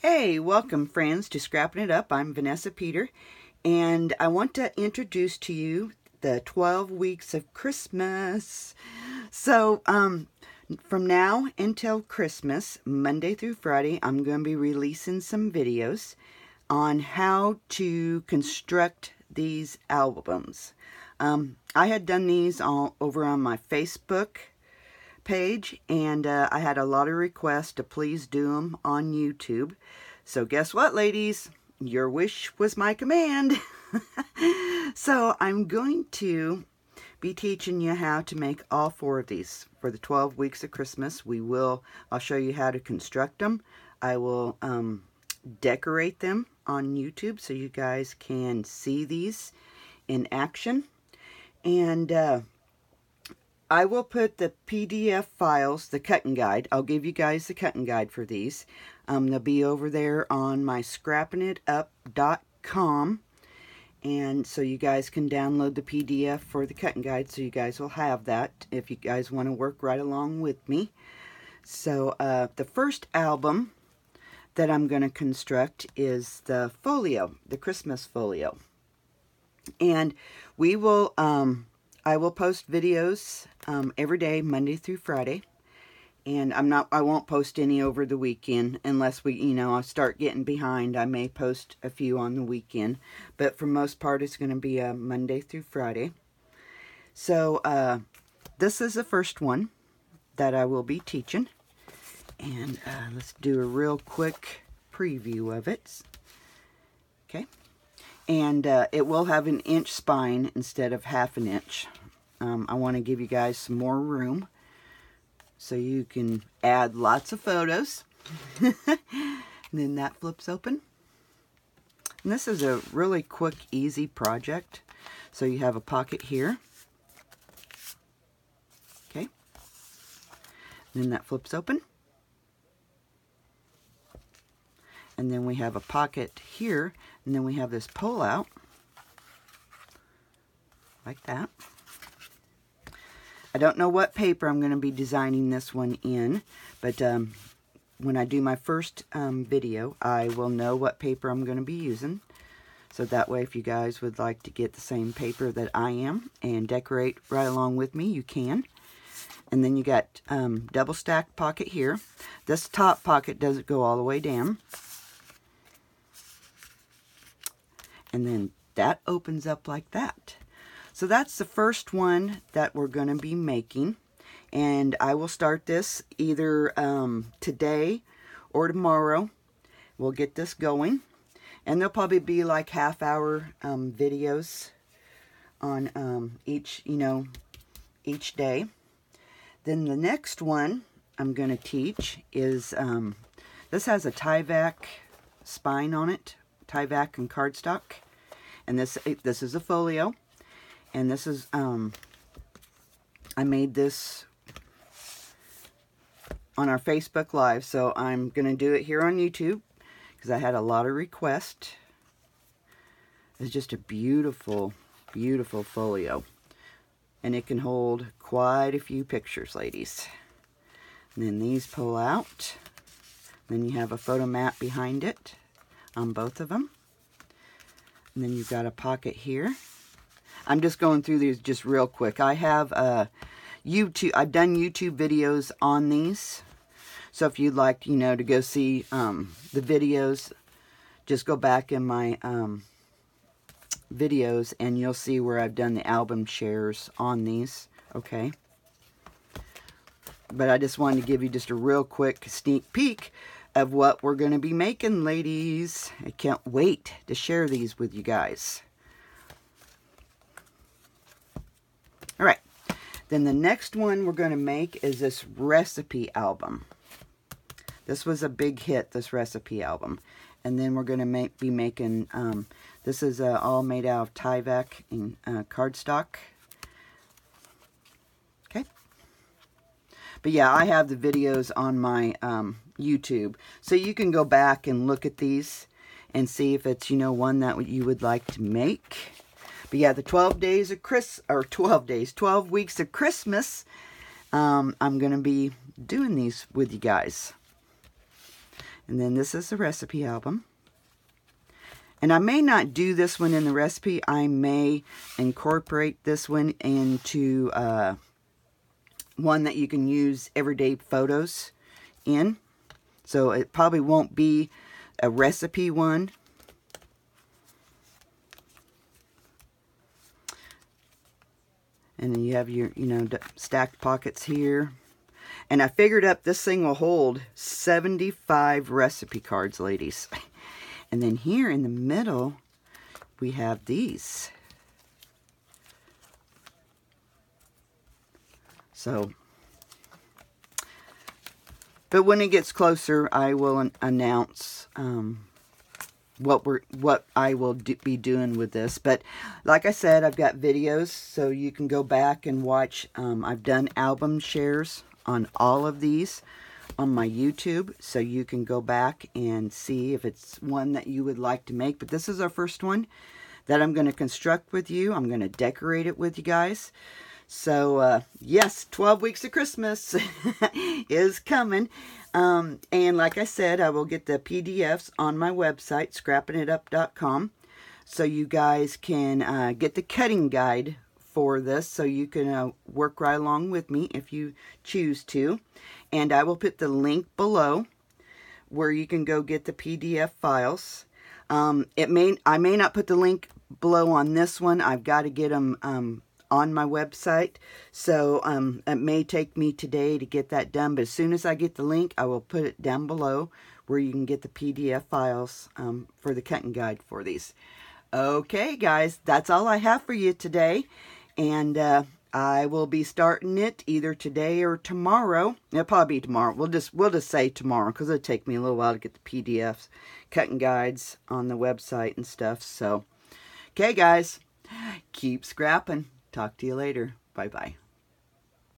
Hey, welcome friends to Scrappin' It Up. I'm Vanessa Peter, and I want to introduce to you the 12 weeks of Christmas. So, from now until Christmas, Monday through Friday, I'm going to be releasing some videos on how to construct these albums. I had done these all over on my Facebook page, and I had a lot of requests to please do them on YouTube. So guess what, ladies? Your wish was my command. So I'm going to be teaching you how to make all 4 of these for the 12 weeks of Christmas. I'll show you how to construct them. I will decorate them on YouTube so you guys can see these in action. And I will put the PDF files, the cutting guide. I'll give you guys the cutting guide for these. They'll be over there on my scrappinitup.com. And so you guys can download the PDF for the cutting guide, so you guys will have that if you guys want to work right along with me. So the first album that I'm going to construct is the folio, the Christmas folio. And we will... I will post videos every day, Monday through Friday, and I won't post any over the weekend unless I start getting behind. I may post a few on the weekend, but for most part, it's going to be a Monday through Friday. So this is the first one that I will be teaching, and let's do a real quick preview of it. Okay. And it will have an inch spine instead of half an inch. I want to give you guys some more room so you can add lots of photos. And then that flips open. And this is a really quick, easy project. So you have a pocket here. Okay. And then that flips open. And then we have a pocket here, and then we have this pull out, like that. I don't know what paper I'm going to be designing this one in, but when I do my first video, I will know what paper I'm going to be using. So that way, if you guys would like to get the same paper that I am and decorate right along with me, you can. And then you got double stacked pocket here. This top pocket doesn't go all the way down. And then that opens up like that. So that's the first one that we're going to be making. And I will start this either today or tomorrow. We'll get this going. And there'll probably be like half-hour videos on each day. Then the next one I'm going to teach is, this has a tie-back spine on it. Tie-back and cardstock, and this is a folio, and this is I made this on our Facebook Live, so I'm gonna do it here on YouTube because I had a lot of requests. It's just a beautiful, beautiful folio, and it can hold quite a few pictures, ladies. And then these pull out. Then you have a photo mat behind it on both of them. And then you've got a pocket here. I'm just going through these just real quick. I have YouTube. I've done YouTube videos on these. So if you'd like, to go see the videos, just go back in my videos and you'll see where I've done the album shares on these. Okay. But I just wanted to give you just a real quick sneak peek of what we're going to be making, ladies. I can't wait to share these with you guys. All right. Then the next one we're going to make is this recipe album. This was a big hit, this recipe album. And then we're going to be making, this is all made out of tie-back and cardstock. Okay. But yeah, I have the videos on my YouTube. So you can go back and look at these and see if it's, one that you would like to make. But yeah, the 12 weeks of Christmas, I'm going to be doing these with you guys. And then this is the recipe album. And I may not do this one in the recipe. I may incorporate this one into one that you can use everyday photos in. So it probably won't be a recipe one. And then you have your, stacked pockets here. And I figured up this thing will hold 75 recipe cards, ladies. And then here in the middle, we have these. So, but when it gets closer, I will announce what I will be doing with this. But like I said, I've got videos, so you can go back and watch. I've done album shares on all of these on my YouTube, so you can go back and see if it's one that you would like to make. But this is our first one that I'm going to construct with you. I'm going to decorate it with you guys. So yes, 12 weeks of Christmas is coming. And like I said, I will get the PDFs on my website, scrappinitup.com, so you guys can get the cutting guide for this, so you can work right along with me if you choose to. And I will put the link below where you can go get the PDF files. I may not put the link below on this one. I've got to get them on my website, so it may take me today to get that done, but as soon as I get the link, I will put it down below where you can get the PDF files for the cutting guide for these. Okay, guys, that's all I have for you today, and I will be starting it either today or tomorrow. It'll probably be tomorrow. We'll just say tomorrow, because it'll take me a little while to get the PDFs, cutting guides on the website and stuff. So, okay, guys, keep scrapping. Talk to you later. Bye-bye.